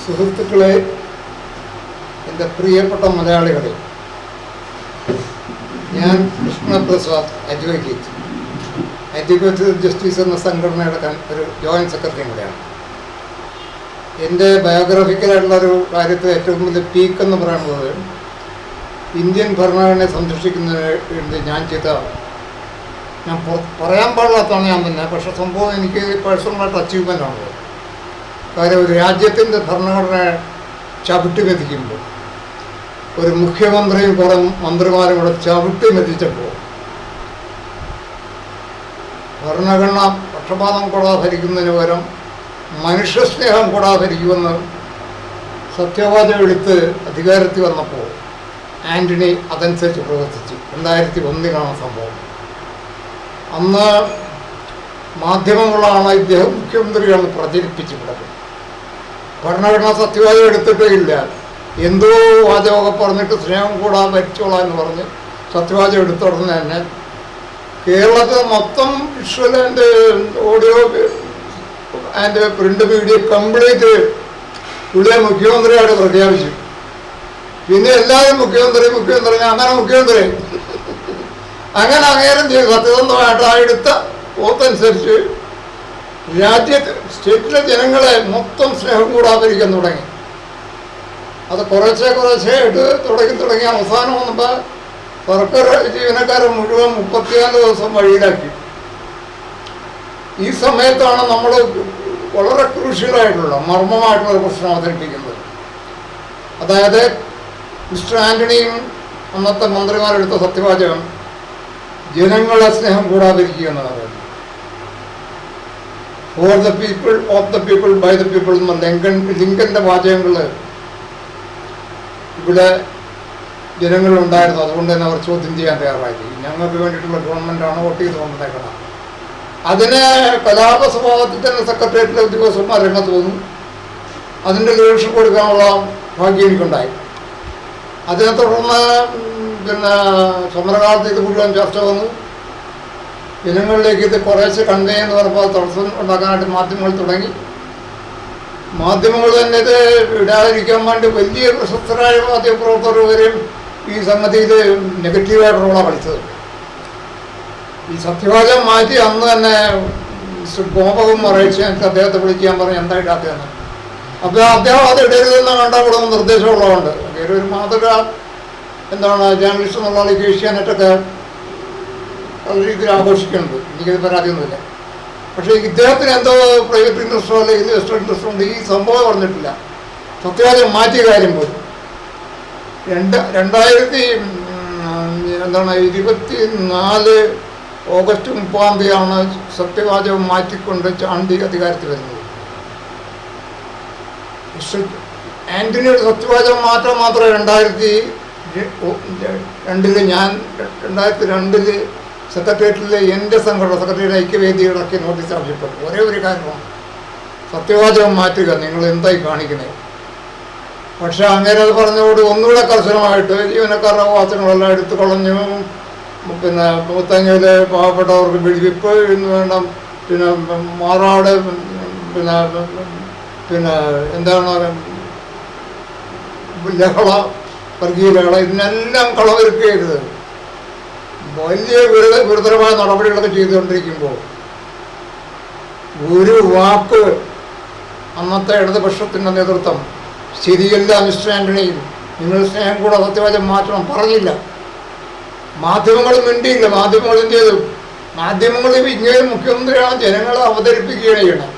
സുഹൃത്തുക്കളെ, എൻ്റെ പ്രിയപ്പെട്ട മലയാളികളെ, ഞാൻ കൃഷ്ണപ്രസാദ് അഡ്വക്കേറ്റ് ജസ്റ്റിസ് എന്ന സംഘടനയുടെ ഒരു ജോയിൻറ്റ് സെക്രട്ടറിയും കൂടെയാണ്. എൻ്റെ ബയോഗ്രാഫിക്കലായിട്ടുള്ളൊരു കാര്യത്തിൽ ഏറ്റവും വലിയ പീക്ക് എന്ന് പറയുന്നത് ഇന്ത്യൻ ഭരണഘടനയെ സംരക്ഷിക്കുന്നതിന് വേണ്ടി ഞാൻ പറയാൻ പാടില്ലാത്തതാണ് ഞാൻ തന്നെ. പക്ഷെ സംഭവം എനിക്ക് പേഴ്സണലായിട്ട് അച്ചീവ്മെൻ്റ് ആണ്. കാര്യം ഒരു രാജ്യത്തിൻ്റെ ഭരണഘടന ചവിട്ടി മെതിക്കുമ്പോൾ ഒരു മുഖ്യമന്ത്രിയും കുറേ മന്ത്രിമാരും കൂടെ ചവിട്ടി മെതിച്ചപ്പോൾ ഭരണഘടന പക്ഷപാതം കൂടാതെ ഭരിക്കുന്നതിന് പകരം മനുഷ്യസ്നേഹം കൂടാതെ ഭരിക്കുമെന്ന് സത്യവാചകം എടുത്ത് അധികാരത്തിൽ വന്നപ്പോൾ ആൻ്റണി അതനുസരിച്ച് പ്രവർത്തിച്ചു. 2001 സംഭവം. അന്ന് മാധ്യമങ്ങളാണ് ഇദ്ദേഹം മുഖ്യമന്ത്രിയാണ് പ്രചരിപ്പിച്ച് കിടക്കുന്നത്. ഭരണഘടന സത്യവാചകം എടുത്തിട്ടേ ഇല്ല. എന്തോ വാചകമൊക്കെ പറഞ്ഞിട്ട് സ്നേഹം കൂടാതെ ഭരിച്ചോളാം എന്ന് പറഞ്ഞ് സത്യവാചകം എടുത്തുടനെ തന്നെ കേരളത്തിൽ മൊത്തം visual and audio and print media complete പുള്ളിയെ മുഖ്യമന്ത്രിയായിട്ട് പ്രഖ്യാപിച്ചു. പിന്നെ എല്ലാവരും മുഖ്യമന്ത്രി അങ്ങനെ മുഖ്യമന്ത്രി അങ്ങനെ അങ്ങേരം ചെയ്തു. സത്യസന്ധമായിട്ട് ആ എടുത്ത ഓത്തനുസരിച്ച് സ്റ്റേറ്റിലെ ജനങ്ങളെ മൊത്തം സ്നേഹം കൂടാതിരിക്കാൻ തുടങ്ങി. അത് കുറേശ്ശെയായിട്ട് തുടങ്ങി അവസാനം വന്നപ്പോൾ സർക്കാർ ജീവനക്കാരെ മുഴുവൻ 34 ദിവസം വഴിയിലാക്കി. ഈ സമയത്താണ് നമ്മൾ വളരെ ക്രൂഷ്യലായിട്ടുള്ള മർമ്മമായിട്ടുള്ള പ്രശ്നം അവതരിപ്പിക്കുന്നത്. അതായത് മിസ്റ്റർ ആൻ്റണിയും അന്നത്തെ മന്ത്രിമാരെടുത്ത സത്യവാചകം ജനങ്ങളെ സ്നേഹം കൂടാതിരിക്കുക എന്ന് പറയുന്നത്. For the people, of the people, by the people എന്ന ലിങ്കൻ്റെ വാചകങ്ങൾ ഇവിടെ ജനങ്ങളുണ്ടായിരുന്നു. അതുകൊണ്ട് തന്നെ അവർ ചോദ്യം ചെയ്യാൻ തയ്യാറായി. ഞങ്ങൾക്ക് വേണ്ടിയിട്ടുള്ള ഗവൺമെൻറ്റാണ് വോട്ട് ചെയ്ത് കൊണ്ടുവന്നേക്കണം. അതിന് കലാപ സ്വഭാവത്തിൽ തന്നെ സെക്രട്ടേറിയറ്റിലെ ഉദ്യോഗസ്ഥന്മാർ രംഗത്ത് വന്നു. അതിൻ്റെ ലീഡർഷിപ്പ് കൊടുക്കാനുള്ള ഭാഗ്യം എനിക്കുണ്ടായി. അതിനെ തുടർന്ന് സമരകാലത്ത് ഇത് മുഴുവൻ ചർച്ച വന്നു. ജനങ്ങളിലേക്ക് ഇത് കുറേശ്ശെ കൺവേ എന്ന് പറഞ്ഞപ്പോൾ തടസ്സം ഉണ്ടാക്കാനായിട്ട് മാധ്യമങ്ങൾ തുടങ്ങി. മാധ്യമങ്ങൾ തന്നെ ഇത് ഇടാതിരിക്കാൻ വേണ്ടി വലിയ പ്രശസ്തരായ മാധ്യമപ്രവർത്തകർ വരെയും ഈ സംഗതിയിൽ നെഗറ്റീവായിട്ട് റോളാണ് കളിച്ചത്. ഈ സത്യവാചകം മാറ്റി അന്ന് തന്നെ ഗോപകം അറിയിച്ച് എനിക്ക് അദ്ദേഹത്തെ വിളിക്കാൻ പറഞ്ഞ് എന്തായിട്ട് അദ്ദേഹം. അപ്പോൾ അദ്ദേഹം അത് ഇടരുതെന്ന് കണ്ടാൽ നിർദ്ദേശമുള്ളതുകൊണ്ട് ഒരു മാതൃക ജേർണലിസ്റ്റ് എന്നുള്ള ആൾക്ക് ഏഷ്യാനെറ്റൊക്കെ നല്ല രീതിയിൽ ആഘോഷിക്കുന്നുണ്ട്. എനിക്കത് പരാതിയൊന്നുമില്ല. പക്ഷേ ഇദ്ദേഹത്തിന് എന്തോ പ്രൈവറ്റ് ഇൻട്രസ്റ്റോ അല്ലെങ്കിൽ ഇൻവെസ്റ്റർ ഇൻട്രസ്റ്റോ ഉണ്ട്. ഈ സംഭവം പറഞ്ഞിട്ടില്ല. സത്യവാചകം മാറ്റിയ കാര്യം പോലും 2024 ഓഗസ്റ്റ് 30 സത്യവാചകം മാറ്റിക്കൊണ്ട് ചാണ്ടി അധികാരത്തിൽ വരുന്നത്. ആൻ്റണിയുടെ സത്യവാചകം മാത്രം 2002 ഞാൻ 2002 സെക്രട്ടേറിയറ്റിലെ എൻ്റെ സംഘടന സെക്രട്ടേറിയറ്റ് ഐക്യവേദികളൊക്കെ നോട്ടീസ് ആവശ്യപ്പെട്ടു. ഒരേ ഒരു കാര്യമാണ്, സത്യവാചകം മാറ്റുക, നിങ്ങൾ എന്തായി കാണിക്കുന്നത്. പക്ഷെ അങ്ങനെ അത് പറഞ്ഞുകൊണ്ട് ഒന്നുകൂടെ കർശനമായിട്ട് ജീവനക്കാരുടെ അവകാശങ്ങളെല്ലാം എടുത്തു കളഞ്ഞു. മുത്തങ്ങയിലെ പാവപ്പെട്ടവർക്ക് വെടിവെപ്പ് എന്ന് വേണം, മാറാട് ലഹള, വർഗീയ ലഹള, ഇതിനെല്ലാം കളവൊരുക്കരുത്. വലിയ ഗുരുതരമായ നടപടികളൊക്കെ ചെയ്തുകൊണ്ടിരിക്കുമ്പോൾ ഒരു വാക്ക് അന്നത്തെ ഇടതുപക്ഷത്തിൻ്റെ നേതൃത്വം ശരിയല്ല മിസ്റ്റർ ആൻ്റണിയും, നിങ്ങൾ സ്നേഹം കൂടെ സത്യവാചകം മാറ്റണം പറഞ്ഞില്ല. മാധ്യമങ്ങൾ മിണ്ടിയില്ല. മാധ്യമങ്ങൾ എന്ത് ചെയ്തു? മാധ്യമങ്ങൾ ഇങ്ങനെ മുഖ്യമന്ത്രിയാണ് ജനങ്ങളെ അവതരിപ്പിക്കുകയാണ് ചെയ്യണം.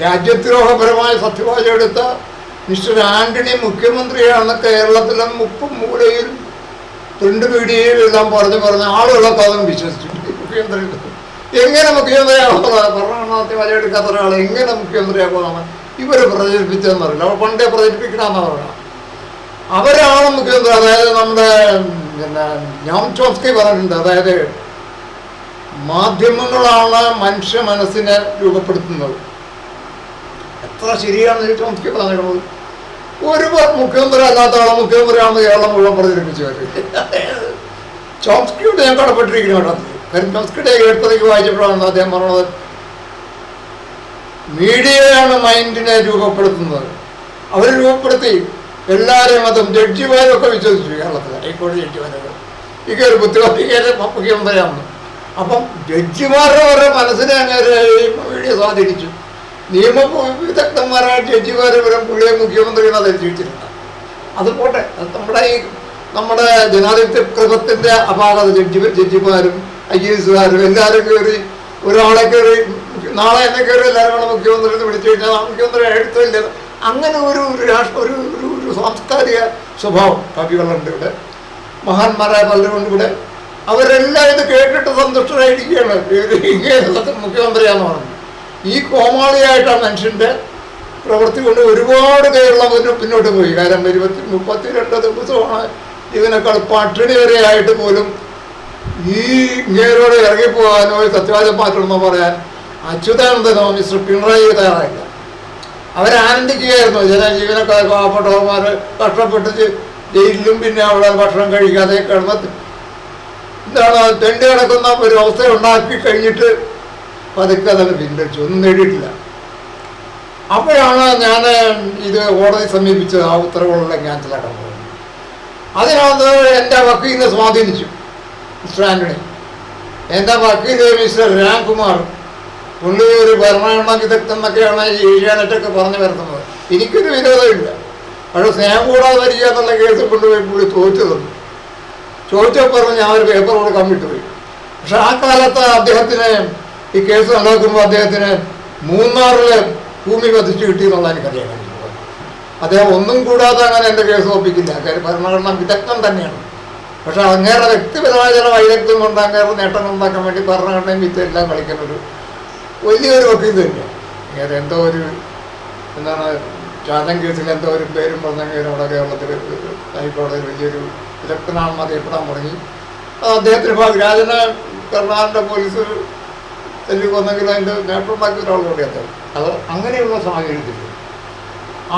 രാജ്യദ്രോഹപരമായ സത്യവാചകം എടുത്ത മിസ്റ്റർ ആൻ്റണി മുഖ്യമന്ത്രിയാണെന്ന് കേരളത്തിലെ 30 മൂലയിൽ പ്രിൻ്റ് മീഡിയയിൽ എല്ലാം പറഞ്ഞ് ആളുകളൊക്കെ അതും വിശ്വസിച്ചു. മുഖ്യമന്ത്രി എങ്ങനെ മുഖ്യമന്ത്രിയാകുന്നത്? ഭരണഘടന സത്യവാചകം എടുക്കാത്ത ഒരാൾ എങ്ങനെ മുഖ്യമന്ത്രിയാക്കുമെന്നാണ് ഇവർ പ്രചരിപ്പിച്ചതെന്നറിയില്ല. അവർ പണ്ടേ പ്രചരിപ്പിക്കണമെന്ന് പറയണം. അവരാണ് മുഖ്യമന്ത്രി. അതായത് നമ്മുടെ നോം ചോംസ്കി പറഞ്ഞിട്ടുണ്ട്, അതായത് മാധ്യമങ്ങളാണ് മനുഷ്യ മനസ്സിനെ രൂപപ്പെടുത്തുന്നത്. എത്ര ശരിയാണെന്ന് ചോംസ്കി പറഞ്ഞിട്ടുള്ളത്. ഒരു മുഖ്യമന്ത്രി അല്ലാത്ത ആളെ മുഖ്യമന്ത്രിയാണെന്ന് കേരളം മുഴുവൻ പ്രചരിപ്പിച്ചു വരും. ചോംസ്കിയോട് ഞാൻ കടപ്പെട്ടിരിക്കുന്നു കേട്ടോ. കാര്യം ചോംസ്കിയുടെ എഴുത്തറിക്ക് വായിച്ചപ്പോഴാണ് അദ്ദേഹം പറഞ്ഞത് മീഡിയയാണ് മൈൻഡിനെ രൂപപ്പെടുത്തുന്നത്. അവർ രൂപപ്പെടുത്തി എല്ലാവരെയും അതും ജഡ്ജിമാരൊക്കെ വിശ്വസിച്ചു. കേരളത്തിൽ ഹൈക്കോടതി ജഡ്ജിമാരൊക്കെ ഈ കയറി ബുദ്ധിമുട്ടിക്കയറി മുഖ്യമന്ത്രിയാണെന്ന്. അപ്പം ജഡ്ജിമാരുടെ മനസ്സിനെ അങ്ങനെ മീഡിയ സ്വാധീനിച്ചു. നിയമ വിദഗ്ധന്മാരായ ജഡ്ജിമാരെ വരും പുള്ളിയെ മുഖ്യമന്ത്രിയാണ് ധരിച്ചിട്ടുണ്ട്. അത് പോട്ടെ, അത് നമ്മുടെ ജനാധിപത്യ ക്രമത്തിൻ്റെ അപാകത. ജഡ്ജിമാരും IAS എല്ലാവരും കയറി ഒരാളെ കയറി നാളെ എന്നെ കയറി എല്ലാവരും കൂടെ മുഖ്യമന്ത്രി എന്ന് വിളിച്ചു കഴിഞ്ഞാൽ മുഖ്യമന്ത്രി എടുത്തില്ല. അങ്ങനെ ഒരു സാംസ്കാരിക സ്വഭാവം കവികളുണ്ട് ഇവിടെ, മഹാന്മാരായ പലരുണ്ട് ഇവിടെ. അവരെല്ലാം ഇത് കേട്ടിട്ട് സന്തുഷ്ടരായിരിക്കുകയാണ്. ഇങ്ങനെ മുഖ്യമന്ത്രിയാന്ന് പറഞ്ഞു. ഈ കോമാളിയായിട്ടാണ് മനുഷ്യൻ്റെ പ്രവൃത്തി കൊണ്ട് ഒരുപാട് കേരളം പിന്നോട്ട് പോയി. കാരണം 32 ദിവസമാണ് ഇതിനേക്കാൾ പട്ടിണി വരെ ആയിട്ട് പോലും ഈ ഇങ്ങേരോട് ഇറങ്ങിപ്പോകാനോ സത്യവാചം മാറ്റണമെന്നോ പറയാൻ അച്യുതാനന്ദനോ മിസ്റ്റർ പിണറായി തയ്യാറായില്ല. അവരാനന്ദിക്കുകയായിരുന്നു. ജീവനക്കാർ പാവപ്പെട്ടവന്മാർ കഷ്ടപ്പെട്ട് ജയിലിലും പിന്നെ അവിടെ ഭക്ഷണം കഴിക്കാതെ കിടന്ന് എന്താണ് തെണ്ടി കിടക്കുന്ന ഒരു അവസ്ഥ ഉണ്ടാക്കി കഴിഞ്ഞിട്ട് പതുക്കെ തന്നെ പിൻവലിച്ചു. ഒന്നും നേടിയിട്ടില്ല. അപ്പോഴാണ് ഞാൻ ഇത് കോടതി സമീപിച്ച് ആ ഉത്തരവുകളിലെ ക്യാൻസലാക്കാൻ പോകുന്നത്. അതിനകത്ത് എൻ്റെ വക്കീലിനെ സ്വാധീനിച്ചു മിസ്റ്റർ ആൻ്റണി. എൻ്റെ വക്കീൽ മിസ്റ്റർ രാംകുമാർ, പുള്ളി ഒരു ഭരണഘടനാ വിദഗ്ധൻ എന്നൊക്കെയാണ് ഈ ഏഷ്യാനെറ്റൊക്കെ പറഞ്ഞു വരുത്തുന്നത്. എനിക്കൊരു വിരോധമില്ല. പക്ഷേ സ്നേഹം കൂടാതെ വരിക എന്നുള്ള കേസ് കൊണ്ടുപോയി പുള്ളി തോറ്റു തന്നു. ചോദിച്ചപ്പോൾ പറഞ്ഞ് ഞാൻ ഒരു പേപ്പർ കൊടുക്കാൻ വിട്ടുപോയി. പക്ഷെ ആ കാലത്ത് അദ്ദേഹത്തിന് ഈ കേസ് നടക്കുമ്പോൾ അദ്ദേഹത്തിന് മൂന്നാറിൽ ഭൂമി വധിച്ചു കിട്ടിയെന്നുള്ള എനിക്കറിയാൻ കഴിഞ്ഞു. അദ്ദേഹം ഒന്നും കൂടാതെ അങ്ങനെ എൻ്റെ കേസ് ഒപ്പിക്കില്ല. ഭരണഘടനാ വിദഗ്ധൻ തന്നെയാണ്. പക്ഷെ അങ്ങേറെ വ്യക്തിപരമായ ചില വൈദഗ്ധ്യം കൊണ്ട് അങ്ങേറെ നേട്ടങ്ങൾ ഉണ്ടാക്കാൻ വേണ്ടി ഭരണഘടനയും വിത്തെല്ലാം കളിക്കുന്നൊരു വലിയൊരു വക്കീൽ തന്നെയാണ്. അങ്ങേറെ എന്തോ ഒരു എന്താണ് ചാതൻ കേസിൽ എന്തോ ഒരു പേരും പറഞ്ഞെങ്കിൽ നമ്മുടെ കേരളത്തിൽ ഹൈക്കോടതിയിൽ വലിയൊരു വിദഗ്ധനാണെന്ന് അറിയപ്പെടാൻ തുടങ്ങി. അത് അദ്ദേഹത്തിന് രാജനെ കർണാടക പോലീസ് കൊന്നെങ്കിലും അതിൻ്റെ നേട്ടമുണ്ടാക്കിയ ഒരാളുകൂടി അദ്ദേഹം. അത് അങ്ങനെയുള്ള സാഹചര്യത്തിൽ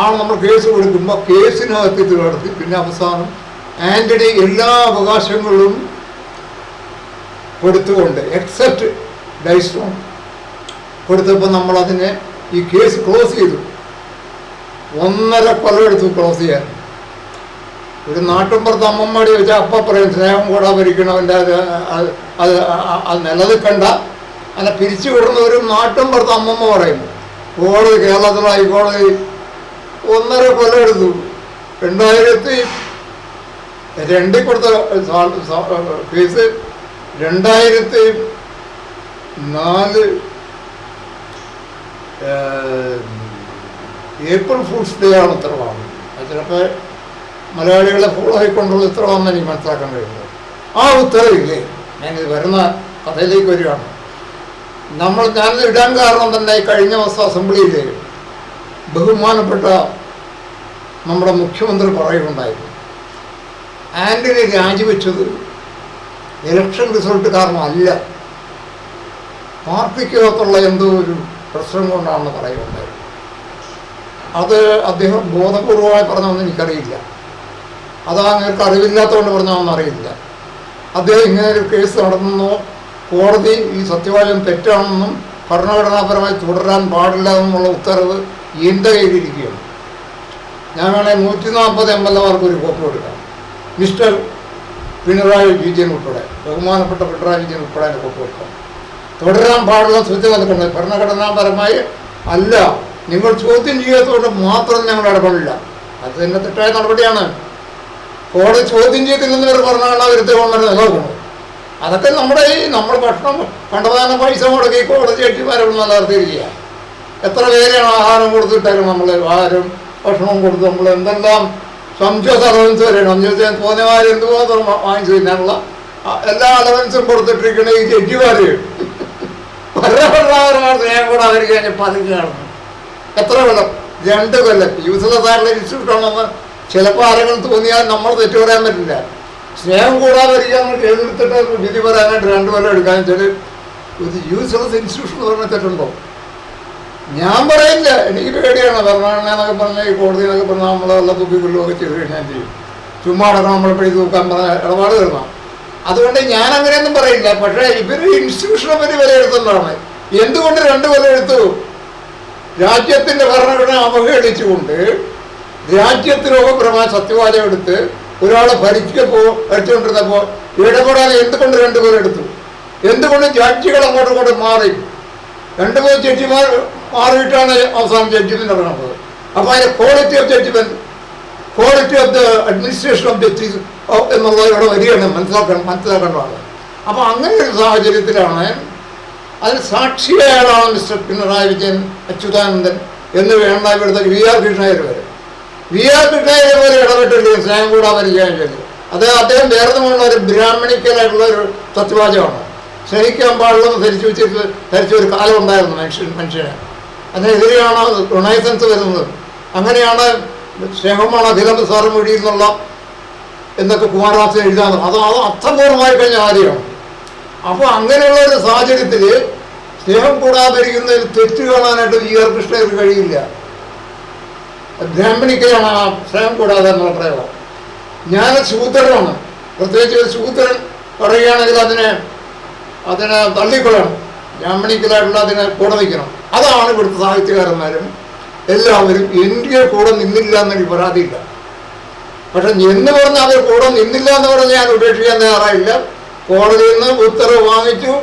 ആണ് നമ്മൾ കേസ് കൊടുക്കുമ്പോൾ കേസിനകത്ത് ഇത് നടത്തി പിന്നെ അവസാനം ആൻ്റണി എല്ലാ അവകാശങ്ങളും കൊടുത്തുകൊണ്ട് എക്സെപ്റ്റ് ഡൈസ്റ്റോൺ കൊടുത്തപ്പോൾ നമ്മളതിനെ ഈ കേസ് ക്ലോസ് ചെയ്തു. 1.5 കൊല്ലം എടുത്തു ക്ലോസ് ചെയ്യാൻ. ഒരു നാട്ടുമ്പുറത്ത് അമ്മമ്മടി വെച്ചാൽ അപ്പം പറയും സ്നേഹം കൂടാ ഭരിക്കണവൻ്റെ അത് നിലനിൽക്കണ്ട അല്ല പിരിച്ചു വിടുന്ന ഒരു നാട്ടുമ്പുറത്ത് അമ്മമ്മ പറയും. കോടതി കേരളത്തിലെ ഹൈക്കോടതി 1.5 കൊല്ലം എടുത്തു. 2002 കൊടുത്ത കേസ് 2004 ഏപ്രിൽ ഫൂൾസ് ഡേ ആണ് ഉത്തരവാണ്. അത് ചിലപ്പോൾ മലയാളികളെ ഫോളോ ആയിക്കൊണ്ടുള്ള ഉത്തരവാണെന്ന് എനിക്ക് മനസ്സിലാക്കാൻ കഴിയുന്നത്. ആ ഉത്തരവില്ലേ ഞാനിത് വരുന്ന കഥയിലേക്ക് വരികയാണ്. ഞാനിത് ഇടാൻ കാരണം തന്നെ കഴിഞ്ഞ ദിവസം അസംബ്ലിയിൽ ബഹുമാനപ്പെട്ട നമ്മുടെ മുഖ്യമന്ത്രി പറയുകയുണ്ടായിരുന്നു, ആൻ്റണി രാജിവെച്ചത് ഇലക്ഷൻ റിസൾട്ട് കാരണമല്ല, പാർട്ടിക്കകത്തുള്ള എന്തോ ഒരു പ്രശ്നം കൊണ്ടാണെന്ന് പറയുകയുണ്ടായിരുന്നു. അത് അദ്ദേഹം ബോധപൂർവമായി പറഞ്ഞതെന്ന് എനിക്കറിയില്ല. അത് അങ്ങേർക്ക് അറിവില്ലാത്തതുകൊണ്ട് പറഞ്ഞതെന്ന് അറിയില്ല. അദ്ദേഹം ഇങ്ങനെ ഒരു കേസ് നടന്നോ കോടതി ഈ സത്യവാചകം തെറ്റാണെന്നും ഭരണഘടനാപരമായി തുടരാൻ പാടില്ല എന്നുള്ള ഉത്തരവ് എൻ്റെ കയ്യിലിരിക്കുകയാണ്. ഞാൻ വേണമെങ്കിൽ 140 MLA-മാർക്ക് ഒരു കോപ്പി കൊടുക്കാം. മിസ്റ്റർ പിണറായി വിജയൻ ഉൾപ്പെടെ, ബഹുമാനപ്പെട്ട പിണറായി വിജയൻ ഉൾപ്പെടെ അതിൻ്റെ കോപ്പി കൊടുക്കാം. തുടരാൻ പാടുള്ള സൂചന നൽകുന്നത് ഭരണഘടനാപരമായി അല്ല, നിങ്ങൾ ചോദ്യം ചെയ്യാത്തതുകൊണ്ട് മാത്രം ഞങ്ങൾ ഇടപെടില്ല. അത് തന്നെ തെറ്റായ നടപടിയാണ്. കോടതി ചോദ്യം ചെയ്തില്ലെന്ന് വരെ ഭരണഘടനാ വിരുദ്ധ ഗവൺമെൻറ് നിലനിൽക്കണം. അതൊക്കെ നമ്മൾ ഭക്ഷണം കണ്ടതാന പൈസ മുടക്കി കോടതി ജഡ്ജിമാരോട് നല്ല നടത്തിയിരിക്കുക. എത്ര പേരെയാണ് ആഹാരം കൊടുത്തിട്ടായിരുന്നു നമ്മൾ ആഹാരം ഭക്ഷണവും കൊടുത്ത് നമ്മൾ എന്തെല്ലാം സംശയ അലവൻസ് വരെയാണ്. സംശയം തോന്നിയമാര് എന്തുമാത്രം വാങ്ങിച്ചു തിന്നാനുള്ള എല്ലാ അലവൻസും കൊടുത്തിട്ടിരിക്കണ ഈ ജഡ്ജിമാർ ഭരണഘടനാപരമായ സ്നേഹം കൂടെ അവർക്ക് കഴിഞ്ഞ് പതിവ് കാണുന്നു. എത്ര കൊല്ലം? 2 കൊല്ലം. യൂസ്ലെസ് ആയിട്ടുള്ള ഇൻസ്റ്റിറ്റ്യൂട്ടാണെന്ന് ചിലപ്പോൾ ആരെങ്കിലും തോന്നിയാൽ നമ്മൾ തെറ്റു പറയാൻ പറ്റില്ല. സ്നേഹം കൂടാതെ ഇരിക്കാൻ എഴുതിട്ട് വിധി പറയാനായിട്ട് 2 കൊല്ലം എടുക്കാൻ വെച്ചാൽ ഒരു യൂസ്ലെസ് ഇൻസ്റ്റിറ്റ്യൂഷൻ എന്ന് പറഞ്ഞാൽ തെറ്റുണ്ടോ? ഞാൻ പറയില്ല, എനിക്ക് പേടിയാണ്. ഭരണഘടന എന്നൊക്കെ പറഞ്ഞാൽ ഈ കോടതി എന്നൊക്കെ പറഞ്ഞാൽ നമ്മളെല്ലാം തൂക്കിക്കൊള്ളുകയൊക്കെ ചെയ്ത് കഴിഞ്ഞാൽ ചെയ്യും. ചുമ്മാ അടക്കം നമ്മളെ പിടി തൂക്കാൻ പറഞ്ഞ ഇടപാട് തരണം. അതുകൊണ്ട് ഞാൻ അങ്ങനെയൊന്നും പറയില്ല. പക്ഷേ ഇവർ ഇൻസ്റ്റിറ്റ്യൂഷനെ പറ്റി വിലയിരുത്തുന്നതാണ്. എന്തുകൊണ്ട് 2 കൊല്ലം എടുത്തു? രാജ്യത്തിൻ്റെ ഭരണഘടന അവഹേളിച്ചുകൊണ്ട് രാജ്യദ്രോഹപരമായ സത്യവാചകം എടുത്ത് ഒരാളെ ഭരിച്ചുകൊണ്ടിരുന്നപ്പോൾ ഇടപെടാൻ എന്തുകൊണ്ട് രണ്ടുപേരും എടുത്തു? എന്തുകൊണ്ട് ജഡ്ജികൾ അങ്ങോട്ടും ഇങ്ങോട്ടും മാറി? രണ്ടുപേരും ജഡ്ജിമാർ മാറിയിട്ടാണ് അവസാനം ജഡ്ജിമെന്റ് ഇറങ്ങുന്നത്. അപ്പോൾ അതിൻ്റെ quality of judgement, quality of the administration of justice എന്നുള്ളത് ഇവിടെ വരികയാണ് മനസ്സിലാക്കേണ്ടതാണ്. അപ്പോൾ അങ്ങനെ ഒരു സാഹചര്യത്തിലാണ് അതിന് സാക്ഷിയായ ആളാണ് മിസ്റ്റർ പിണറായി വിജയൻ, അച്യുതാനന്ദൻ എന്ന് വേണ്ട ഇവിടുത്തെ VR കൃഷ്ണയ്യർ വരെ. VR കൃഷ്ണയ്യർ വരെ ഇടപെട്ടില്ല സ്നേഹം കൂടാതിരിക്കാൻ ചെയ്തു. അദ്ദേഹം വേറെ തമ്മിലുള്ള ഒരു ബ്രാഹ്മണിക്കലായിട്ടുള്ള ഒരു സത്യവാചകമാണ്. സ്നേഹിക്കാൻ പാടുള്ളതെന്ന് ധരിച്ച ഒരു കാലം ഉണ്ടായിരുന്നു മനുഷ്യന്. അതിനെതിരെയാണ് റിണൈസൻസ് വരുന്നത്. അങ്ങനെയാണ് സ്നേഹമാണ് അഖിലം സാറും വഴിയെന്നുള്ള എന്നൊക്കെ കുമാരനാഥൻ എഴുതാറ്. അത് അർത്ഥപൂർണ്ണമായി കഴിഞ്ഞ കാര്യമാണ്. അപ്പോൾ അങ്ങനെയുള്ള ഒരു സാഹചര്യത്തിൽ സ്നേഹം കൂടാതിരിക്കുന്നതിൽ തെറ്റ് കാണാനായിട്ട് VR കൃഷ്ണയ്യർക്ക് കഴിയില്ല. ബ്രാഹ്മണിക്കലാണ് ആ സ്നേഹം കൂടാതെ എന്നുള്ള പ്രയോഗം. ഞാൻ ശൂദ്രനാണ്, പ്രത്യേകിച്ച് ഒരു ശൂദ്രൻ പറയുകയാണെങ്കിൽ അതിനെ തള്ളിക്കൊള്ളണം, ബ്രാഹ്മണിക്കലായിട്ടുള്ള അതിനെ കൂടെ നിൽക്കണം. അതാണ് ഇവിടുത്തെ സാഹിത്യകാരന്മാരും എല്ലാവരും ഇന്ത്യയെ കൂടെ നിന്നില്ല എന്നൊരു പരാതിയില്ല. പക്ഷെ എന്ന് പറഞ്ഞാൽ അവർ കൂടെ നിന്നില്ല എന്ന് പറഞ്ഞാൽ ഞാൻ ഉപേക്ഷിക്കാൻ തയ്യാറായില്ല. കോടതിയിൽ നിന്ന് ഉത്തരവ് വാങ്ങിച്ചു.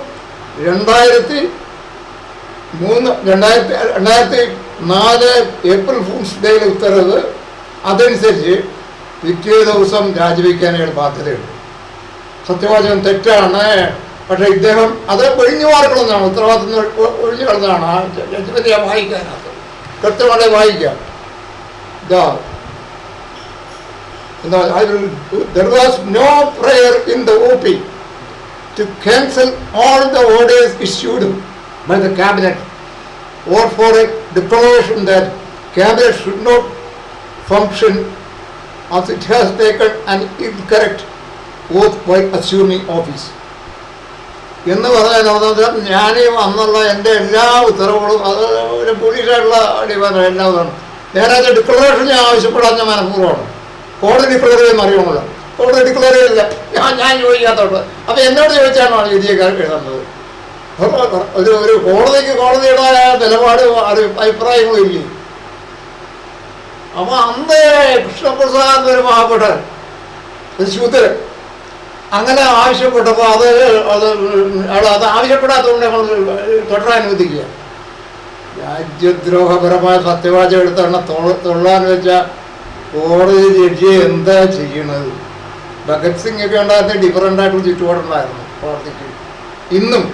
2004 ഏപ്രിൽ ഫൂൾസ് ഡേയിലെ ഉത്തരവ്. അതനുസരിച്ച് പിറ്റേ ദിവസം രാജിവെക്കാനായിട്ട് ബാധ്യതയുണ്ട്. സത്യവാചകം തെറ്റാണ്, പക്ഷേ ഇദ്ദേഹം അത് ഒഴിഞ്ഞു മാറിക്കളഞ്ഞാണ്, ഉത്തരവാദിത്തം ഒഴിഞ്ഞു കളഞ്ഞാണ്. ആ ജഡ്ജ്മെന്റ് ഞാൻ വായിക്കാനകത്ത് കൃത്യമായി വായിക്കാം. There was no prayer in the OP to cancel all the orders issued by the cabinet or for a declaration that cabinet should not function as it has taken an incorrect oath while assuming office. എന്ന് പറഞ്ഞാൽ ഞാൻ അന്നുള്ള എൻ്റെ എല്ലാ ഉത്തരവുകളും അത് ഒരു പോലീസായിട്ടുള്ള department എല്ലാവരും നേരത്തെ ഡിക്ലറേഷൻ ഞാൻ ആവശ്യപ്പെടാൻ മനഃപൂർവ്വമാണ്. കോടതി ഡിക്ലെയർ ചെയ്യുന്ന അറിയണമല്ലോ. കോടതി ഡിക്ലെയർ ചെയ്തില്ല, ഞാൻ ചോദിക്കാത്തോട്ട്. അപ്പോൾ എന്നോട് ചോദിച്ചാണോ വിധിയൊക്കെ എഴുതുന്നത്? ഒരു കോടതിയുടേതായ നിലപാട് അഭിപ്രായങ്ങളും ഇല്ലേ? അപ്പോൾ അന്ന് കൃഷ്ണപ്രസാദ് ഒരു മഹാപ്പെട്ടൻ, ഒരു ശൂദ്രൻ അങ്ങനെ ആവശ്യപ്പെട്ടപ്പോൾ അത് ആവശ്യപ്പെടാത്തതുകൊണ്ട് നമ്മൾ തുടരാനുവദിക്കുക. രാജ്യദ്രോഹപരമായ സത്യവാചകം എടുത്താണ് തൊള്ളാൻ വെച്ചാൽ കോടതി ജഡ്ജിയെ എന്താ ചെയ്യണത്? ഭഗത് സിംഗ് ഒക്കെ ഉണ്ടായിരുന്ന ഡിഫറൻ്റ് ആയിട്ടുള്ള ചുറ്റുപാടുണ്ടായിരുന്നു കോടതിക്ക്. ഇന്നും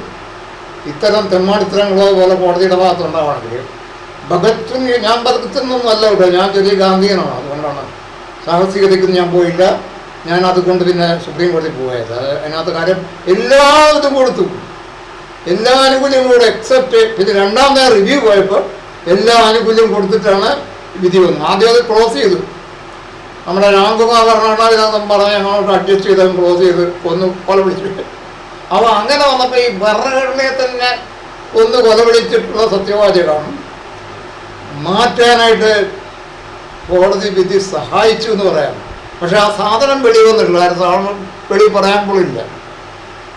ഇത്തരം തെമ്മാടിത്തരങ്ങളോ പോലെ കോടതിയുടെ ഭാഗത്തുണ്ടാവണമെങ്കിൽ ഭഗത് സിംഗ്, ഞാൻ ഭഗത് സിംഗ് അല്ല കേട്ടോ, ഞാൻ ചെറിയ ഗാന്ധിയനാണ്. അതുകൊണ്ടാണ് സാഹസികതയ്ക്ക് ഞാൻ പോയില്ല. ഞാൻ അതുകൊണ്ട് പിന്നെ സുപ്രീം കോടതി പോയത്. അതിനകത്ത് കാര്യം എല്ലായിതും കൊടുത്തു, എല്ലാ ആനുകൂല്യവും കൂടെ എക്സെപ്റ്റ് പിന്നെ രണ്ടാമത്തെ റിവ്യൂ പോയപ്പോൾ എല്ലാ ആനുകൂല്യവും കൊടുത്തിട്ടാണ് വിധി വന്നത്. ആദ്യം അത് ക്ലോസ് ചെയ്തു. നമ്മുടെ രാംകുമാർ ഭരണഘടനാവിധാനം പറഞ്ഞ് അങ്ങോട്ട് അഡ്ജസ്റ്റ് ചെയ്ത് ക്ലോസ് ചെയ്ത് കൊല വിളിച്ചു. അപ്പോൾ അങ്ങനെ വന്നപ്പോൾ ഈ ഭരണഘടനയെ തന്നെ കൊല വിളിച്ചിട്ടുള്ള സത്യവാചകം മാറ്റാനായിട്ട് കോടതി വിധി സഹായിച്ചു എന്ന് പറയാം. പക്ഷെ ആ സാധനം വെളി വന്നിട്ടില്ല, സാധനം വെളി പറയാൻ പോലില്ല.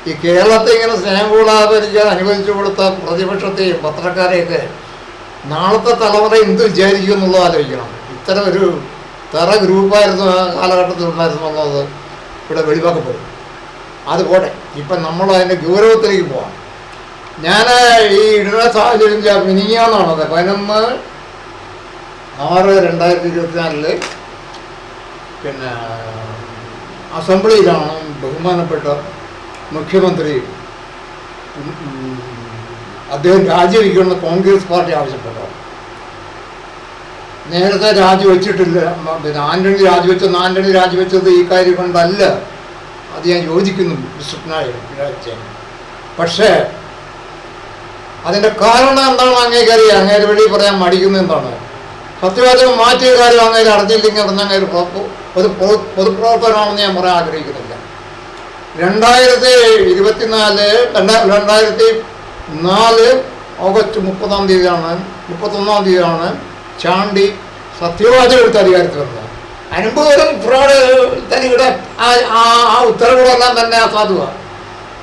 ഈ കേരളത്തെ ഇങ്ങനെ സ്നേഹം കൂടാതിരിക്കാൻ അനുവദിച്ചു കൊടുത്ത പ്രതിപക്ഷത്തെയും പത്രക്കാരെയൊക്കെ നാളത്തെ തലമുറ എന്ത് വിചാരിക്കും എന്നുള്ളത് ആലോചിക്കണം. ഇത്തരം ഒരു തറ ഗ്രൂപ്പായിരുന്നു ആ കാലഘട്ടത്തിൽ ഉണ്ടായിരുന്നുള്ളത് ഇവിടെ വെളിവാക്കപ്പെടും. അതുപോലെ ഇപ്പം നമ്മൾ അതിൻ്റെ ഗൗരവത്തിലേക്ക് പോവാം. ഞാൻ ഈ ഇടുന്ന സാഹചര്യം മിനിങ്ങാന്നാണത് 11/6/2024 പിന്നെ അസംബ്ലിയിലാണ് ബഹുമാനപ്പെട്ട മുഖ്യമന്ത്രി അദ്ദേഹം രാജിവെക്കണമെന്ന് കോൺഗ്രസ് പാർട്ടി ആവശ്യപ്പെട്ടു. നേരത്തെ രാജിവെച്ചിട്ടില്ല. പിന്നെ ആന്റണി രാജിവെച്ചത് ഈ കാര്യം കൊണ്ടല്ല. അത് ഞാൻ യോജിക്കുന്നു മിസ്റ്റർ പിണറായി. പക്ഷേ അതിൻ്റെ കാരണം എന്താണ് അങ്ങേക്കറിയാം. അങ്ങേര് വെളി പറയാൻ മടിക്കുന്നത് എന്താണ്? സത്യവാചകം മാറ്റിയ കാര്യം അങ്ങേര് അറിഞ്ഞില്ലെങ്കിൽ അങ്ങേര് ഒരു പൊതുപ്രവർത്തനമാണെന്ന് ഞാൻ പറയാൻ ആഗ്രഹിക്കുന്നില്ല. 2024 ഓഗസ്റ്റ് 31 തീയതിയാണ് ചാണ്ടി സത്യവാചകം എടുത്ത് അധികാരത്തിൽ വരുന്നത്. അനുഭവം ഫ്രോഡ് തനിയുടെ ആ ഉത്തരവുകളെല്ലാം തന്നെ അസാധുവാണ്.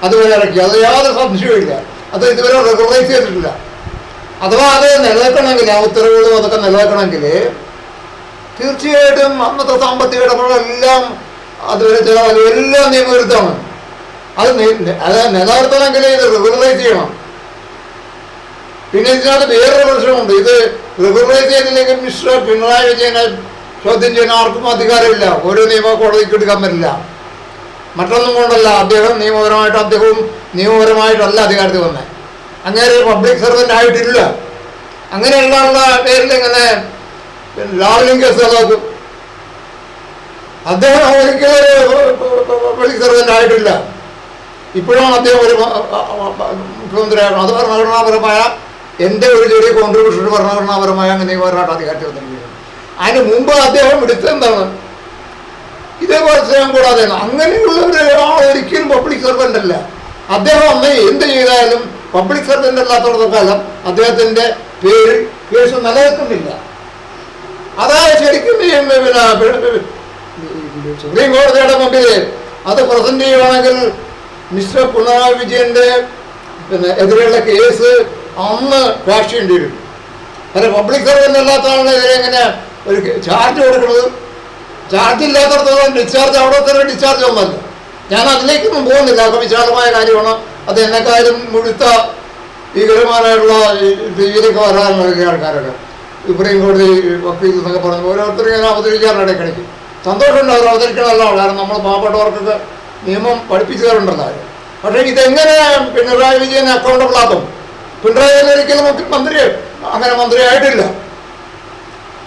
അതുവരെ ഇറക്കി, അത് യാതൊരു സംശയവുമില്ല. അത് ഇതുവരെ റെഗുലറൈസ് ചെയ്തിട്ടില്ല. അഥവാ അത് നിലനിൽക്കണമെങ്കിൽ ആ ഉത്തരവുകളും അതൊക്കെ നിലനിൽക്കണമെങ്കിൽ തീർച്ചയായിട്ടും അന്നത്തെ സാമ്പത്തിക ഇടപെടലെല്ലാം അതുവരെ ചിലവ് എല്ലാം നിയമവിരുദ്ധമാണ്. അത് നിലനിർത്തണമെങ്കിൽ ഇത് റെഗുലറൈസ് ചെയ്യണം. പിന്നെ ഇതിനകത്ത് വേറൊരു പ്രശ്നമുണ്ട്. ഇത് റെഗുലറൈസ് ചെയ്തില്ലെങ്കിൽ മിസ്റ്റർ പിണറായി വിജയനെ ചോദ്യം ചെയ്യാൻ ആർക്കും അധികാരമില്ല. ഓരോ നിയമ കോടതിക്ക് എടുക്കാൻ പറ്റില്ല. മറ്റൊന്നും കൊണ്ടല്ല, അദ്ദേഹവും നിയമപരമായിട്ടല്ല അധികാരത്തിൽ വന്നത്. അങ്ങനെ പബ്ലിക് സർവൻ്റ് ആയിട്ടില്ല. അങ്ങനെയുള്ള പേരിൽ ഇങ്ങനെ ലാവലിംഗ് കേസ് അതാക്കും. അദ്ദേഹം ഒരിക്കലും പബ്ലിക് സർവൻ്റ് ആയിട്ടില്ല. ഇപ്പോഴാണ് അദ്ദേഹം ഒരു മുഖ്യമന്ത്രിയാകണം. അത് ഭരണഘടനാപരമായ എൻ്റെ ഒരു ചെറിയ കോൺട്രിബ്യൂഷൻ ഭരണഘടനാപരമായ നിയമപരമായിട്ട് അധികാരത്തിൽ വന്നിരിക്കുന്നത്. അതിന് മുമ്പ് അദ്ദേഹം എടുത്തെന്താണ് ഇതേപോലെ ചെയ്യാൻ കൂടാതെ. അങ്ങനെയുള്ള ഒരിക്കലും പബ്ലിക് സർവൻ്റ് അല്ല അദ്ദേഹം. അന്ന് എന്ത് ചെയ്താലും പബ്ലിക് സർവൻ്റ് അല്ലാത്തടത്തോളം കാലം അദ്ദേഹത്തിൻ്റെ പേരിൽ കേസ് നിലനിൽക്കുന്നില്ല. അതായത് ശരിക്കും സുപ്രീം കോടതിയുടെ മുമ്പിൽ അത് പ്രസന്റ് ചെയ്യുവാണെങ്കിൽ മിസ്റ്റർ പിണറായി വിജയൻ്റെ എതിരെയുള്ള കേസ് അന്ന് ക്വാഷ് ചെയ്യേണ്ടി വരും. കാരണം പബ്ലിക് സർവൻ്റ് അല്ലാത്ത ആളിനെതിരെ എങ്ങനെ ഒരു ചാർജ് കൊടുക്കുന്നത്? ചാർജ് ഇല്ലാത്തടത്തോളം ഡിസ്ചാർജ് അവിടെ തന്നെ ഡിസ്ചാർജ് ഒന്നല്ല. ഞാൻ അതിലേക്കൊന്നും പോകുന്നില്ല. അതൊക്കെ വിശാലമായ കാര്യമാണ്. അത് എന്നെക്കാരും മുഴുത്ത ഭീകരമാരായിട്ടുള്ള ഇതിലേക്ക് വരാനുള്ള ആൾക്കാരൊക്കെ സുപ്രീം കോടതി വക്കീൽ എന്നൊക്കെ പറഞ്ഞു ഓരോരുത്തരും ഇങ്ങനെ അവതരിക്കാറുണ്ട് ഇടയ്ക്കിടയ്ക്ക്. സന്തോഷമുണ്ട് അവർ അവതരിക്കണമല്ലോ. കാരണം നമ്മൾ പാവപ്പെട്ടവർക്കൊക്കെ നിയമം പഠിപ്പിച്ചു തരുന്നുണ്ടല്ലോ അവർ. പക്ഷേ ഇതെങ്ങനെ പിണറായി വിജയന് അക്കൗണ്ടബിൾ ആക്കും? പിണറായി വിജയൻ ഒരിക്കലും മുഖ്യമന്ത്രി അങ്ങനെ മന്ത്രിയായിട്ടില്ല.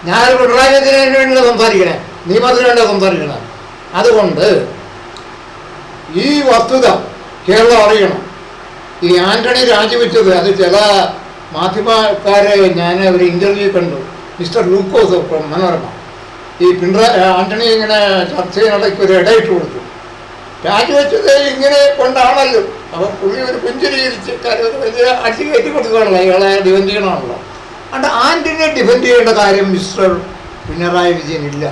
ഞാൻ പിണറായി വിജയന് വേണ്ടിയാണ് സംസാരിക്കണേ, നിയമത്തിന് വേണ്ടിയാണ് സംസാരിക്കണേ. അതുകൊണ്ട് ഈ വസ്തുത കേരളം അറിയണം. ഈ ആന്റണി രാജിവെച്ചത് അത് ചില മാധ്യമക്കാരെ ഞാൻ ഒരു ഇൻ്റർവ്യൂ കണ്ടു. മിസ്റ്റർ ലൂക്കോസ് ഫ്രം മനോരമ ഈ ആന്റണി ഇങ്ങനെ ചർച്ചയിനിടയ്ക്ക് ഒരു ഇടയിട്ട് കൊടുത്തു. രാജിവെച്ചത് ഇങ്ങനെ കൊണ്ടാണല്ലോ. അപ്പം പുള്ളി ഒരു പുഞ്ചിരി വലിയ അടിച്ച് കയറ്റി കൊടുക്കുകയാണല്ലോ, ഇയാളെ ഡിഫെൻഡ് ചെയ്യണമാണല്ലോ. അതുകൊണ്ട് ആന്റണിയെ ഡിഫെൻഡ് ചെയ്യേണ്ട കാര്യം മിസ്റ്റർ പിണറായി വിജയനില്ല.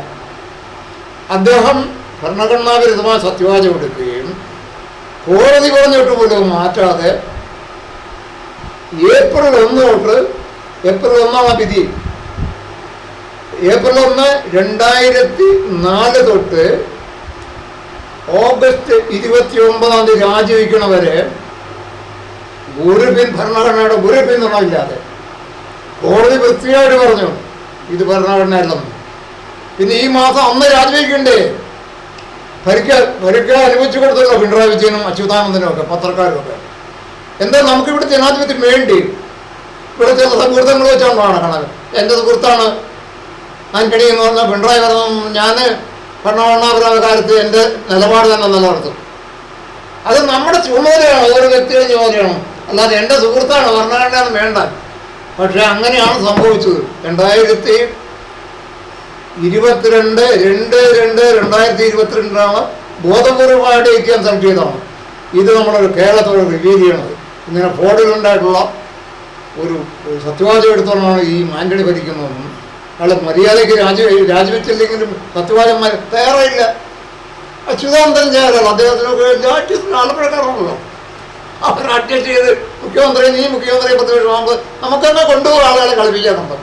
അദ്ദേഹം ഭരണഘടനാ വിരുദ്ധമായ സത്യവാചകം എടുക്കുകയും കോടതി പറഞ്ഞിട്ട് പോലും മാറ്റാതെ ഏപ്രിൽ 1 തൊട്ട് ഏപ്രിൽ 1 വിധി. ഏപ്രിൽ 1, 2004 തൊട്ട് ഓഗസ്റ്റ് 29 രാജിവെക്കണവരെ ഒരു ഭരണഘടനയുടെ ഒരു പിന്തുണയില്ലാതെ കോടതി വൃത്തിയായിട്ട് പറഞ്ഞു ഇത് ഭരണഘടനയല്ലെന്ന്. പിന്നെ ഈ മാസം അന്ന് രാജിവെക്കണ്ടേ? ഭരിക്കാൻ അനുവദിച്ചു കൊടുത്തല്ലോ പിണറായി വിജയനും അച്യുതാനന്ദനും ഒക്കെ പത്രക്കാരും ഒക്കെ. എന്താ നമുക്കിവിടെ ജനാധിപത്യം വേണ്ടി? ഇവിടെ ചില സുഹൃത്തുക്കൾ വെച്ചാണ് കാണാൻ. എൻ്റെ സുഹൃത്താണ് ആന്റണി എന്ന് പറഞ്ഞാൽ പിണറായി പറഞ്ഞു ഞാൻ ഭരണഘടനാപരമായ കാര്യത്തിൽ എൻ്റെ നിലപാട് തന്നെ നിലനിർത്തും. അത് നമ്മുടെ ചുമതലയാണ്, ഓരോ വ്യക്തിയുടെ ചുമതലയാണ്. അല്ലാതെ എൻ്റെ സുഹൃത്താണ് ഭരണഘടനയൊന്നും വേണ്ട. പക്ഷെ അങ്ങനെയാണ് സംഭവിച്ചത്. 2022 ബോധപൂർവമായിട്ട് ഇരിക്കാൻ സെലക്ട് ചെയ്തതാണ്. ഇത് നമ്മളൊരു കേരളത്തോട് റിവീൽ ചെയ്യണത്. ഇങ്ങനെ ഫോർഡുകളുണ്ടായിട്ടുള്ള ഒരു സത്യവാചകം എടുത്തോളാണ് ഈ ആന്റണി ഭരിക്കുന്നതെന്നും അയാൾ മര്യാദയ്ക്ക് രാജിവെച്ചില്ലെങ്കിലും സത്യവാചകന്മാർ തയ്യാറായില്ല. അച്യുതാനന്ദൻ ചെയ്യാറല്ലോ, അദ്ദേഹത്തിനൊക്കെ ആലപ്പുഴക്കാരാണല്ലോ. അവർ അഡ്ജസ്റ്റ് ചെയ്ത് നീ മുഖ്യമന്ത്രി പ്രതിപക്ഷമാകുമ്പോൾ നമുക്കെന്നെ കൊണ്ടുപോകുന്ന ആളുകളെ കളിപ്പിക്കാൻ നമ്മൾ.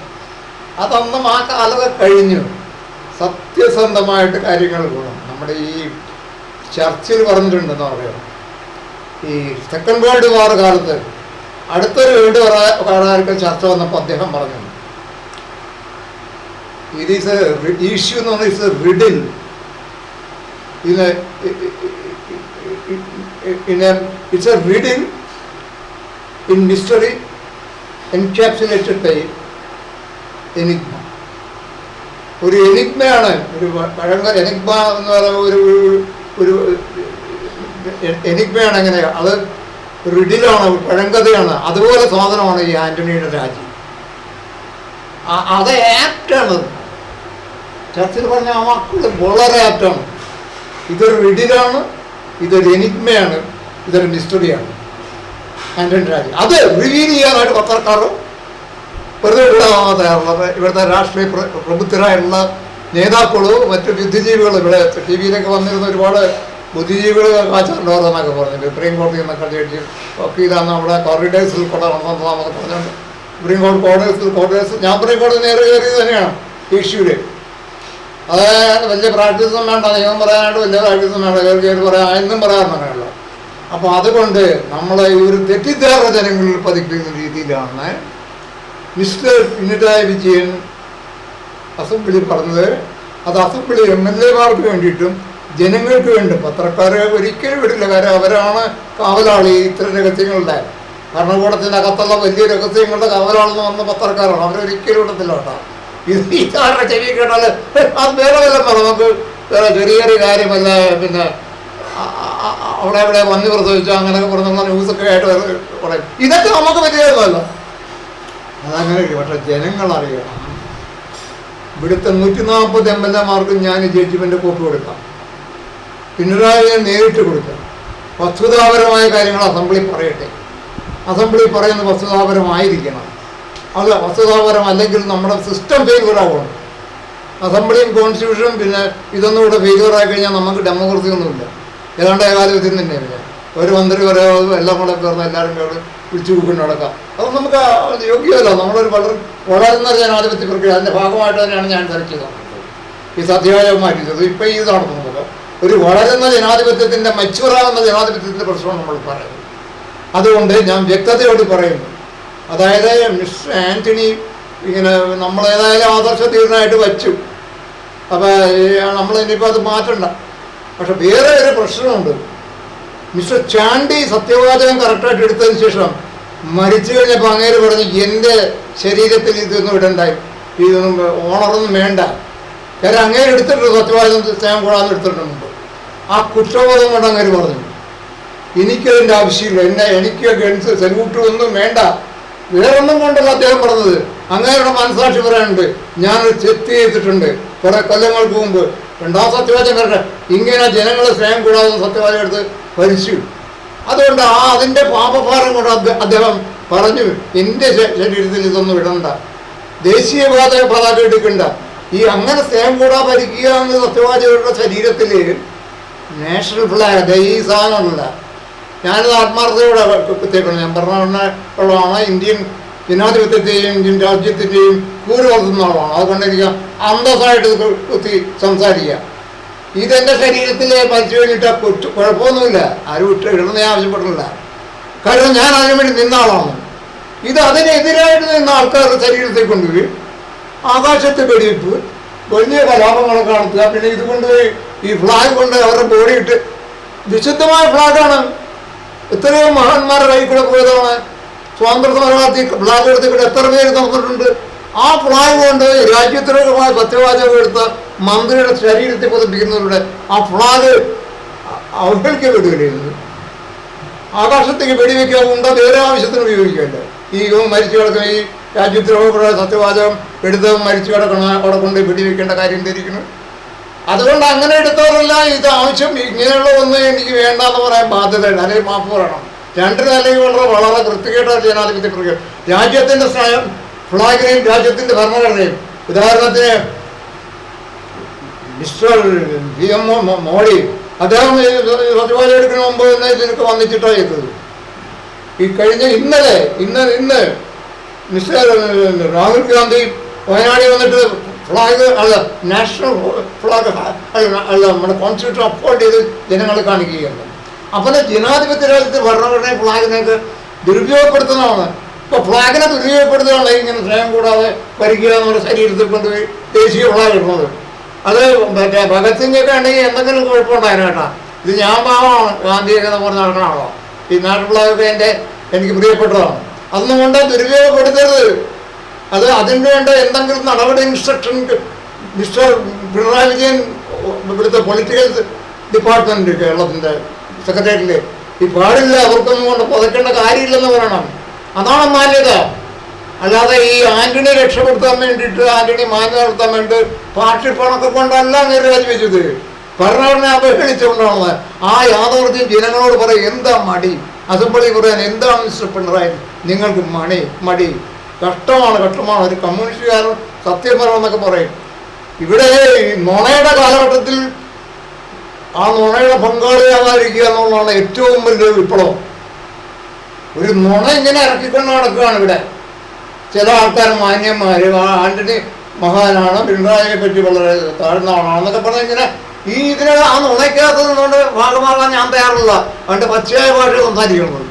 അതൊന്നും ആ കാലത്ത് കഴിഞ്ഞു. സത്യസന്ധമായിട്ട് കാര്യങ്ങൾ പോകണം. നമ്മുടെ ഈ ചർച്ചിൽ പറഞ്ഞിട്ടുണ്ടെന്ന് പറയാം, ഈ സെക്കൻഡ് വേൾഡ് വാർ കാലത്ത് അടുത്തൊരു വേൾഡ് വാറുകാർക്ക് ചർച്ച വന്നപ്പോൾ അദ്ദേഹം പറഞ്ഞു ഇത് ഈസ് എ ഇഷ്യൂ എന്ന് പറഞ്ഞാൽ it's a riddle it's a riddle in mystery encapsulated by enigma. ഒരു എനിഗ്മയാണ്, ഒരു പഴങ്കർ എനിഗ്മ എന്ന് പറയുന്ന ഒരു എനിഗ്മയാണ്. എങ്ങനെയാണ് അത്? റിഡിലാണ്, പഴങ്കഥയാണ്. അതുപോലെ സാധനമാണ് ഈ ആന്റണിയുടെ രാജി. അത് ആപ്റ്റാണ്. ചർച്ചിൽ പറഞ്ഞ ആ വാക്കുകൾ വളരെ ആപ്റ്റാണ്. ഇതൊരു റിഡിലാണ്, ഇതൊരു എനിഗ്മയാണ്, ഇതൊരു മിസ്റ്ററിയാണ് ആന്റണി രാജി. അത് റിവീൽ ചെയ്യാനായിട്ട് പത്രക്കാർ വെറുതെ തയ്യാറുള്ളത്. ഇവിടുത്തെ രാഷ്ട്രീയ പ്രബുദ്ധരായുള്ള നേതാക്കളോ മറ്റു ബുദ്ധിജീവികൾ, ഇവിടെ ടി വിയിലൊക്കെ വന്നിരുന്ന ഒരുപാട് ബുദ്ധിജീവികൾ കാച്ചാറുണ്ടോരെന്നൊക്കെ പറഞ്ഞു. സുപ്രീം കോടതി എന്നൊക്കെ ജഡ്ജി വക്കീലാന്ന് അവിടെ കോറിഡേഴ്സിൽ കൂടെ വന്നതെന്നൊക്കെ പറഞ്ഞുകൊണ്ട് സുപ്രീം കോടതി ഞാൻ സുപ്രീം കോടതി നേരെ കയറിയത് തന്നെയാണ് ഇഷ്യൂല്. അതായത് വലിയ പ്രാക്ടീസൊന്നും വേണ്ട, നിയമം പറയാനായിട്ട് വലിയ പ്രാക്ടീസൊന്നും വേണ്ട, കയറി പറയാൻ എന്നും പറയാറുണ്ടല്ലോ. അപ്പോൾ അതുകൊണ്ട് നമ്മളെ ഈ ഒരു തെറ്റിദ്ധാരണ ജനങ്ങളിൽ പതിക്കുന്ന രീതിയിലാണ് മിസ്റ്റർ പിണറായി വിജയൻ അസംബ്ലി പറഞ്ഞത്. അത് അസംബ്ലി MLA-മാർക്ക് വേണ്ടിയിട്ടും ജനങ്ങൾക്ക് വേണ്ടി. പത്രക്കാരെ ഒരിക്കലും വിടില്ല, കാര്യം അവരാണ് കാവലാളി ഇത്തരം രഹസ്യങ്ങളുടെ. ഭരണകൂടത്തിൻ്റെ അകത്തുള്ള വലിയ രഹസ്യങ്ങളുടെ കാവലാളെന്ന് പറഞ്ഞ പത്രക്കാരാണ്, അവരൊരിക്കലും വിടത്തില്ല കേട്ടോ. ഇത് ഈ കാരണം ചെവി കേട്ടാൽ അത് വേറെ വല്ലതും പറ, നമുക്ക് വേറെ ചെറിയ ചെറിയ കാര്യമല്ല. പിന്നെ അവിടെ ഇവിടെ വന്നി പ്രസവിച്ചു അങ്ങനെയൊക്കെ പറഞ്ഞ ന്യൂസൊക്കെ ആയിട്ട് പറയും. ഇതൊക്കെ നമുക്ക് പറ്റിയതല്ല, അതങ്ങനെ. പക്ഷെ ജനങ്ങളറിയണം. ഇവിടുത്തെ 140 MLA-മാർക്ക് ഞാൻ ജഡ്ജ്മെൻ്റ് കോപ്പി കൊടുക്കാം, പിണറായിയെ നേരിട്ട് കൊടുക്കാം. വസ്തുതാപരമായ കാര്യങ്ങൾ അസംബ്ലി പറയട്ടെ. അസംബ്ലി പറയുന്ന വസ്തുതാപരമായിരിക്കണം. അത് വസ്തുതാപരം അല്ലെങ്കിൽ നമ്മുടെ സിസ്റ്റം ഫെയിലിയറാകണം. അസംബ്ലിയും കോൺസ്റ്റിറ്റ്യൂഷനും പിന്നെ ഇതൊന്നും ഇവിടെ ഫെയിലിയറായി കഴിഞ്ഞാൽ നമുക്ക് ഡെമോക്രസി ഒന്നുമില്ല. ഏതാണ്ട് ഏകാധിപത്യം തന്നെയാണ്. ഒരു മന്ത്രി പറയാതെ എല്ലാം കൂടെ കയറുന്ന എല്ലാവരും കൂടെ വിളിച്ചു കൂപ്പിട്ട് നടക്കാം. അത് നമുക്ക് യോഗ്യമല്ല. നമ്മളൊരു വളരുന്ന ജനാധിപത്യ പ്രക്രിയ, അതിൻ്റെ ഭാഗമായിട്ട് തന്നെയാണ് ഞാൻ തിരക്കിയത് ഈ സത്യവാചകം മാറ്റിയത്. ഇപ്പം ഈ നടത്തുന്നത് ഒരു വളരുന്ന ജനാധിപത്യത്തിൻ്റെ മച്ചുവറാകുന്ന ജനാധിപത്യത്തിൻ്റെ പ്രശ്നമാണ് നമ്മൾ പറയുന്നത്. അതുകൊണ്ട് ഞാൻ വ്യക്തതയോട് പറയുന്നു. അതായത് മിസ്റ്റർ ആൻ്റണി ഇങ്ങനെ നമ്മളേതായാലും ആദർശ തീർച്ചയായിട്ട് വച്ചു. അപ്പോൾ നമ്മൾ ഇനിയിപ്പോൾ അത് മാറ്റണ്ട. പക്ഷെ വേറെ ഒരു പ്രശ്നമുണ്ട്. മിസ്റ്റർ ചാണ്ടി സത്യവാചകം കറക്റ്റായിട്ട് എടുത്തതിന് ശേഷം മരിച്ചു കഴിഞ്ഞപ്പോൾ അങ്ങേര് പറഞ്ഞ് എൻ്റെ ശരീരത്തിൽ ഇതൊന്നും ഇടണ്ടായി, ഇതൊന്നും ഓണറൊന്നും വേണ്ട. കാര്യം അങ്ങേര് എടുത്തിട്ടുണ്ട് സത്യവാചകം സ്നേഹം കൂടാതെ എടുത്തിട്ടുണ്ട്. ആ കുറ്റബോധം കൊണ്ട് അങ്ങേര് പറഞ്ഞു എനിക്കതിൻ്റെ ആവശ്യമില്ല, എനിക്ക് ഗൺസ് സല്യൂട്ട് ഒന്നും വേണ്ട. വേറൊന്നും കൊണ്ടല്ല അദ്ദേഹം പറഞ്ഞത്. അങ്ങേരുടെ മനസാക്ഷി പറയാനുണ്ട്, ഞാനൊരു തെറ്റ് ചെയ്തിട്ടുണ്ട് കുറെ കൊല്ലങ്ങൾക്ക് മുമ്പ്. രണ്ടാം സത്യവാചകം വരട്ടെ, ഇങ്ങനെ ജനങ്ങളെ സ്നേഹം കൂടാതെ സത്യവാചകം എടുത്ത് ഭരിച്ചു. അതുകൊണ്ട് അതിൻ്റെ പാപഭാരം കൊണ്ട് അദ്ദേഹം പറഞ്ഞു എൻ്റെ ശരീരത്തിൽ ഇതൊന്നും ഇടണ്ട, ദേശീയ പതാക എടുക്കണ്ട. ഈ അങ്ങനെ സ്നേഹം കൂടാതെ ഭരിക്കുക എന്ന സത്യവാചകരുടെ ശരീരത്തിൽ നാഷണൽ ഫ്ലാഗ് ഈ സാധനമല്ല. ഞാനത് ആത്മാർത്ഥതയോടെ കുത്തിയേക്കണം. ഞാൻ പറഞ്ഞുള്ളതാണ് ഇന്ത്യൻ ജനാധിപത്യത്തെയും ഇന്ത്യൻ രാജ്യത്തിൻ്റെയും കൂറ് വളർത്തുന്ന ആളാണ്. അതുകൊണ്ട് എനിക്ക് അന്തസ്സായിട്ട് കുത്തി സംസാരിക്കുക. ഇതെൻ്റെ ശരീരത്തിൽ മരിച്ചു കഴിഞ്ഞിട്ട് കുഴപ്പമൊന്നുമില്ല, ആരും ഇടുന്ന ആവശ്യപ്പെട്ടില്ല. കാരണം ഞാൻ അതിനു വേണ്ടി നിന്ന ആളാണ്. ഇത് അതിനെതിരായിട്ട് നിന്ന ആൾക്കാരുടെ ശരീരത്തെ കൊണ്ടുപോയി ആകാശത്ത് വെടിവെപ്പ്, വലിയ കലാപങ്ങളൊക്കെ നടത്തുക. പിന്നെ ഇതുകൊണ്ട് ഈ ഫ്ലാഗ് കൊണ്ട് അവരുടെ ബോഡിയിട്ട് വിശുദ്ധമായ ഫ്ലാഗാണ്. എത്രയോ മഹാന്മാരുടെ കൈ കൂടെ പോയതാണ്. സ്വാതന്ത്ര്യ സമരത്തിൽ ഫ്ലാഗ് എടുത്തിട്ട് എത്ര പേര് നടന്നിട്ടുണ്ട്. ആ ഫ്ലാഗ് കൊണ്ട് രാജ്യദ്രോഹമായ സത്യവാചകം എടുത്ത മന്ത്രിയുടെ ശരീരത്തിൽ പതിപ്പിക്കുന്നവരുടെ ആ ഫ്ലാഗ് അവഹേളിക്കപ്പെടുകയായിരുന്നു. ആകാശത്തേക്ക് വെടിവെക്കാവുണ്ട വേറെ ആവശ്യത്തിന് ഉപയോഗിക്കേണ്ട. ഈ മരിച്ചു കിടക്കുന്ന ഈ രാജ്യദ്രോഹ സത്യവാചകം എടുത്ത് മരിച്ചു കിടക്കണം, അവിടെ കൊണ്ട് വെടിവെക്കേണ്ട കാര്യം ധരിക്കുന്നു. അതുകൊണ്ട് അങ്ങനെ എടുത്തവരെല്ലാം ഇത് ആവശ്യം ഇങ്ങനെയുള്ള ഒന്നും എനിക്ക് വേണ്ടെന്ന് പറയാൻ ബാധ്യതയുണ്ട്, അല്ലെങ്കിൽ മാപ്പ് പറയണം. രണ്ടിനല്ലെങ്കിൽ വളരെ വൃത്തികേട്ട ജനാധിപത്യ പ്രക്രിയ. രാജ്യത്തിൻ്റെ ഫ്ലാഗിനെയും രാജ്യത്തിൻ്റെ ഭരണഘടനയും, ഉദാഹരണത്തിന് മിസ്റ്റർ PM മോഡി അദ്ദേഹം സത്യവാചകം എടുക്കുന്ന മുമ്പ് തന്നെ ഇതിനൊക്കെ വന്നിച്ചിട്ടാണ് ചെയ്തത്. ഈ കഴിഞ്ഞ ഇന്ന് മിസ്റ്റർ രാഹുൽ ഗാന്ധി വയനാട്ടിൽ വന്നിട്ട് ഫ്ലാഗ് അല്ല നാഷണൽ ഫ്ലാഗ് അല്ല നമ്മുടെ കോൺസ്റ്റിറ്റ്യൂഷൻ അപ്പോൾഡ് ചെയ്ത് ജനങ്ങളെ കാണിക്കുകയാണ്. അപ്പോൾ ജനാധിപത്യ രാജ്യത്തെ ഭരണഘടനയെ ഫ്ലാഗിനൊക്കെ ദുരുപയോഗപ്പെടുത്തുന്നതാണ്. ഇപ്പോൾ ഫ്ലാഗിനെ ദുരുപയോഗപ്പെടുത്തുകയാണ് ഇങ്ങനെ സ്നേഹം കൂടാതെ ഭരിക്കുക എന്നുള്ള ശരീരത്തിൽ കൊണ്ടുപോയി ദേശീയ ഫ്ലാഗ് ഇടുന്നത്. അത് മറ്റേ ഭഗത് സിംഗൊക്കെ ഉണ്ടെങ്കിൽ എന്തെങ്കിലും കുഴപ്പമുണ്ടായിരുന്നു കേട്ടോ. ഇത് ഞാൻ പാവമാണ്, ഗാന്ധിയൊക്കെ എന്ന് പറഞ്ഞ് നടക്കണമല്ലോ. ഈ നാഷണൽ ഫ്ലാഗൊക്കെ എനിക്ക് പ്രിയപ്പെട്ടതാണ്. അതൊന്നും കൊണ്ട് ദുരുപയോഗപ്പെടുത്തരുത്. അത് അതിന് വേണ്ട എന്തെങ്കിലും നടപടി ഇൻസ്ട്രക്ഷൻ മിസ്റ്റർ പിണറായി വിജയൻ ഇവിടുത്തെ പൊളിറ്റിക്കൽ ഡിപ്പാർട്ട്മെൻറ്റ് കേരളത്തിൻ്റെ സെക്രട്ടേറിയറ്റിൽ ഈ പാടില്ല, അവർക്കൊന്നും കൊണ്ട് പുതയ്ക്കേണ്ട കാര്യമില്ലെന്ന് പറയണം. അതാണ് മാന്യത. അല്ലാതെ ഈ ആന്റണി രക്ഷപ്പെടുത്താൻ വേണ്ടിയിട്ട്, ആന്റണി മാന്യത നടത്താൻ വേണ്ടി പാർട്ടി പണമൊക്കെ കൊണ്ടല്ല രാജിവെച്ചത്, ഭരണഘടന അവഹേളിച്ചുകൊണ്ടാണ്. ആ യാഥാർത്ഥ്യം ജനങ്ങളോട് പറയും. എന്താ മടി അസംബ്ലി പറയാൻ? എന്താണ് മിസ്റ്റർ പിണറായി നിങ്ങൾക്ക് മടി? കഷ്ടമാണ്. ഒരു കമ്മ്യൂണിസ്റ്റുകാരൻ സത്യം പറയണമെന്നൊക്കെ പറയും. ഇവിടെ ഈ നുണയുടെ കാലഘട്ടത്തിൽ ആ നുണയുടെ പങ്കാളിയാകാതിരിക്കുക എന്നുള്ളതാണ് ഏറ്റവും വലിയ വിപ്ലവം. ഒരു നുണ ഇങ്ങനെ ഇറക്കിക്കൊണ്ട് നടക്കുകയാണ് ഇവിടെ. ചില ആൾക്കാർ മാന്യന്മാർ ആന്റണി മഹാനാണ്, പിണറായിയെ പറ്റി വളരെ താഴ്ന്ന ആളാണെന്നൊക്കെ പറഞ്ഞ് ഇങ്ങനെ ഈ ഇതിനെ ആ നുണയ്ക്കകത്ത് നിന്നുകൊണ്ട് ഭാഗമാകാൻ ഞാൻ തയ്യാറില്ല. അതുകൊണ്ട് പച്ചയായ ഭാഷ സംസാരിക്കുന്നത്.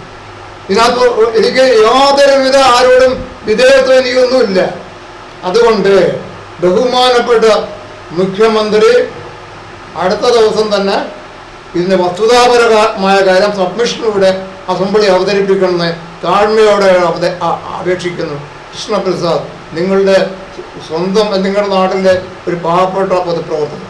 ഇതിനകത്ത് എനിക്ക് യാതൊരുവിധ ആരോടും വിധേയത്വം എനിക്കൊന്നുമില്ല. അതുകൊണ്ട് ബഹുമാനപ്പെട്ട മുഖ്യമന്ത്രി അടുത്ത ദിവസം തന്നെ ഇതിന് വസ്തുതാപരമായ കാര്യം സബ്മിഷനിലൂടെ അസംബ്ലി അവതരിപ്പിക്കണമെന്ന് താഴ്മയോടെ അപേക്ഷിക്കുന്നു. കൃഷ്ണപ്രസാദ്, നിങ്ങളുടെ സ്വന്തം നിങ്ങളുടെ നാട്ടിലെ ഒരു പാവപ്പെട്ട പൊതുപ്രവർത്തകൻ.